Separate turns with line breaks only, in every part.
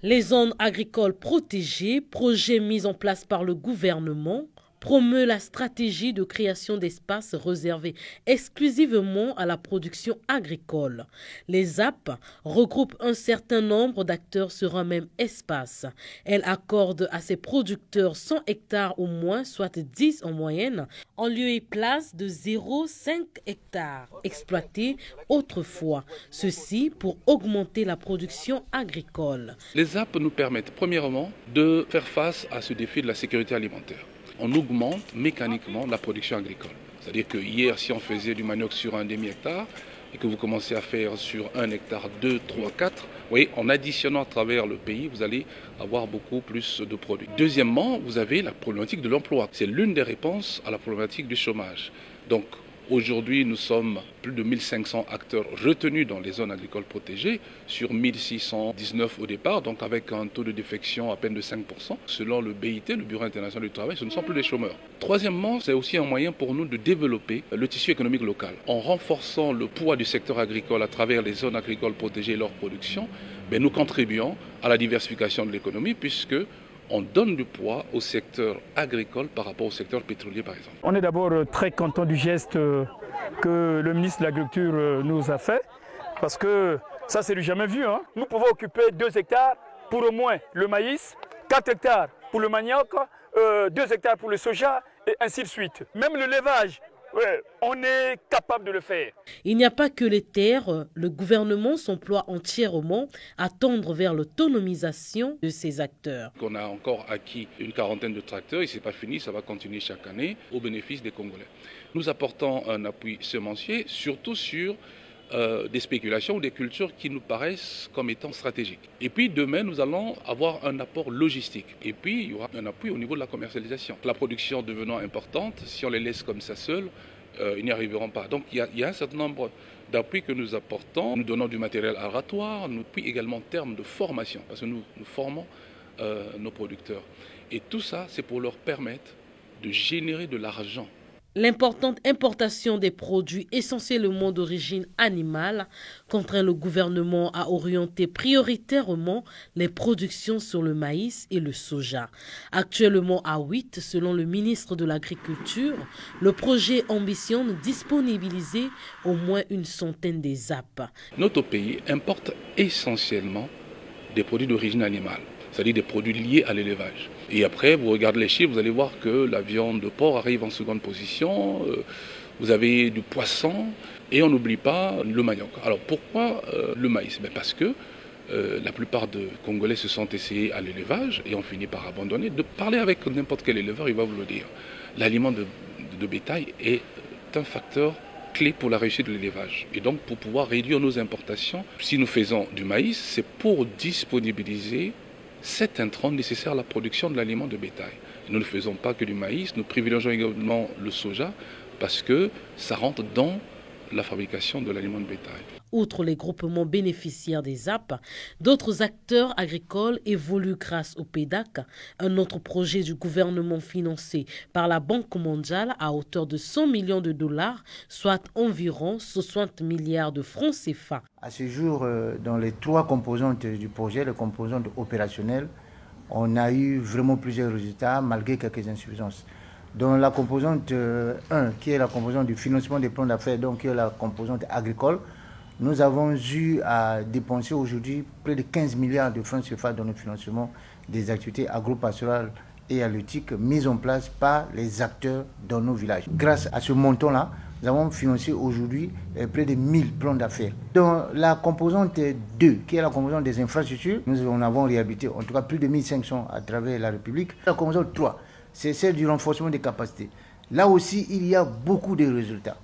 Les zones agricoles protégées, projet mis en place par le gouvernement, promeut la stratégie de création d'espaces réservés exclusivement à la production agricole. Les ZAP regroupent un certain nombre d'acteurs sur un même espace. Elle accorde à ses producteurs 100 hectares au moins, soit 10 en moyenne, en lieu et place de 0,5 hectares exploités autrefois. Ceci pour augmenter la production agricole.
Les ZAP nous permettent premièrement de faire face à ce défi de la sécurité alimentaire. On augmente mécaniquement la production agricole. C'est-à-dire que hier, si on faisait du manioc sur un demi-hectare et que vous commencez à faire sur 1 hectare, 2, 3, 4, oui, en additionnant à travers le pays, vous allez avoir beaucoup plus de produits. Deuxièmement, vous avez la problématique de l'emploi. C'est l'une des réponses à la problématique du chômage. Donc, aujourd'hui, nous sommes plus de 1500 acteurs retenus dans les zones agricoles protégées sur 1619 au départ, donc avec un taux de défection à peine de 5%. Selon le BIT, le Bureau international du travail, ce ne sont plus des chômeurs. Troisièmement, c'est aussi un moyen pour nous de développer le tissu économique local. En renforçant le poids du secteur agricole à travers les zones agricoles protégées et leur production, nous contribuons à la diversification de l'économie puisque on donne du poids au secteur agricole par rapport au secteur pétrolier, par exemple.
On est d'abord très content du geste que le ministre de l'Agriculture nous a fait, parce que ça, c'est du jamais vu. Nous pouvons occuper 2 hectares pour au moins le maïs, 4 hectares pour le manioc, 2 hectares pour le soja, et ainsi de suite. Même le levage, on est capable de le faire.
Il n'y a pas que les terres. Le gouvernement s'emploie entièrement à tendre vers l'autonomisation de ces acteurs.
On a encore acquis une quarantaine de tracteurs et ce n'est pas fini, ça va continuer chaque année au bénéfice des Congolais. Nous apportons un appui semencier, surtout sur des spéculations ou des cultures qui nous paraissent comme étant stratégiques. Et puis demain, nous allons avoir un apport logistique. Et puis, il y aura un appui au niveau de la commercialisation. La production devenant importante, si on les laisse comme ça seuls, ils n'y arriveront pas. Donc il y a un certain nombre d'appuis que nous apportons. Nous donnons du matériel aratoire, nous puis également en termes de formation, parce que nous formons nos producteurs. Et tout ça, c'est pour leur permettre de générer de l'argent.
L'importante importation des produits essentiellement d'origine animale contraint le gouvernement à orienter prioritairement les productions sur le maïs et le soja. Actuellement à 8, selon le ministre de l'Agriculture, le projet ambitionne disponibiliser au moins une centaine des ZAP.
Notre pays importe essentiellement des produits d'origine animale, c'est-à-dire des produits liés à l'élevage. Et après, vous regardez les chiffres, vous allez voir que la viande de porc arrive en seconde position, vous avez du poisson, et on n'oublie pas le manioc. Alors pourquoi le maïs? Parce que la plupart des Congolais se sont essayés à l'élevage et ont fini par abandonner. De parler avec n'importe quel éleveur, il va vous le dire. L'aliment de bétail est un facteur clé pour la réussite de l'élevage. Et donc pour pouvoir réduire nos importations, si nous faisons du maïs, c'est pour disponibiliser cet intrant nécessaire à la production de l'aliment de bétail. Nous ne faisons pas que du maïs, nous privilégions également le soja parce que ça rentre dans la fabrication de l'aliment de bétail.
Outre les groupements bénéficiaires des ZAP, d'autres acteurs agricoles évoluent grâce au PEDAC, un autre projet du gouvernement financé par la Banque mondiale à hauteur de 100 millions de dollars, soit environ 60 milliards de francs CFA.
À ce jour, dans les 3 composantes du projet, les composantes opérationnelles, on a eu vraiment plusieurs résultats malgré quelques insuffisances. Dans la composante 1, qui est la composante du financement des plans d'affaires, donc qui est la composante agricole, nous avons eu à dépenser aujourd'hui près de 15 milliards de francs CFA dans le financement des activités agro-pastorales et halieutiques mises en place par les acteurs dans nos villages. Grâce à ce montant-là, nous avons financé aujourd'hui près de 1000 plans d'affaires. Dans la composante 2, qui est la composante des infrastructures, nous en avons réhabilité en tout cas plus de 1500 à travers la République. La composante 3, c'est celle du renforcement des capacités. Là aussi, il y a beaucoup de résultats.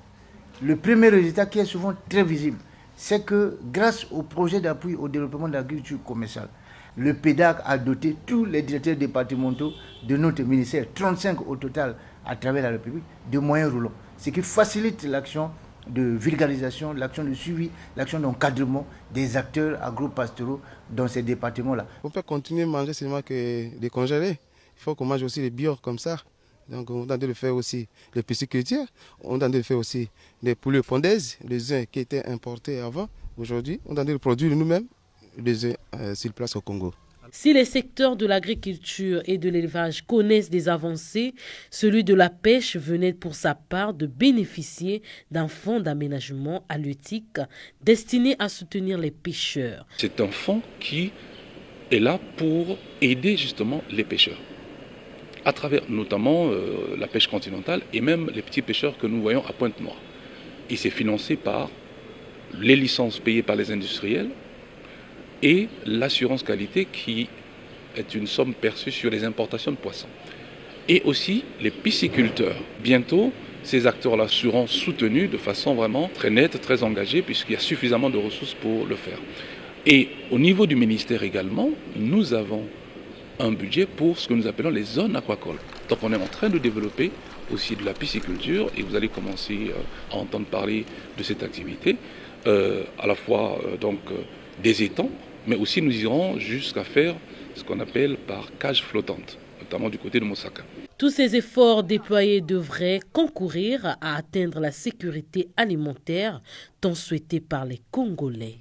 Le premier résultat qui est souvent très visible, c'est que grâce au projet d'appui au développement de l'agriculture commerciale, le PEDAC a doté tous les directeurs départementaux de notre ministère, 35 au total à travers la République, de moyens roulants. Ce qui facilite l'action de vulgarisation, l'action de suivi, l'action d'encadrement des acteurs agro-pastoraux dans ces départements-là.
On peut continuer à manger seulement que des congelés. Il faut qu'on mange aussi les bio comme ça. Donc on a de le faire aussi les piscicultures, on a de le faire aussi les poulets pondaises, les œufs qui étaient importés avant. Aujourd'hui, on a de le produire nous-mêmes, les œufs sur place au Congo.
Si les secteurs de l'agriculture et de l'élevage connaissent des avancées, celui de la pêche venait pour sa part de bénéficier d'un fonds d'aménagement halieutique destiné à soutenir les pêcheurs.
C'est un fonds qui est là pour aider justement les pêcheurs, à travers notamment la pêche continentale et même les petits pêcheurs que nous voyons à Pointe-Noire. Il s'est financé par les licences payées par les industriels et l'assurance qualité qui est une somme perçue sur les importations de poissons. Et aussi les pisciculteurs. Bientôt, ces acteurs-là seront soutenus de façon vraiment très nette, très engagée, puisqu'il y a suffisamment de ressources pour le faire. Et au niveau du ministère également, nous avons un budget pour ce que nous appelons les zones aquacoles. Donc on est en train de développer aussi de la pisciculture et vous allez commencer à entendre parler de cette activité, à la fois des étangs, mais aussi nous irons jusqu'à faire ce qu'on appelle par cage flottante, notamment du côté de Mosaka.
Tous ces efforts déployés devraient concourir à atteindre la sécurité alimentaire tant souhaitée par les Congolais.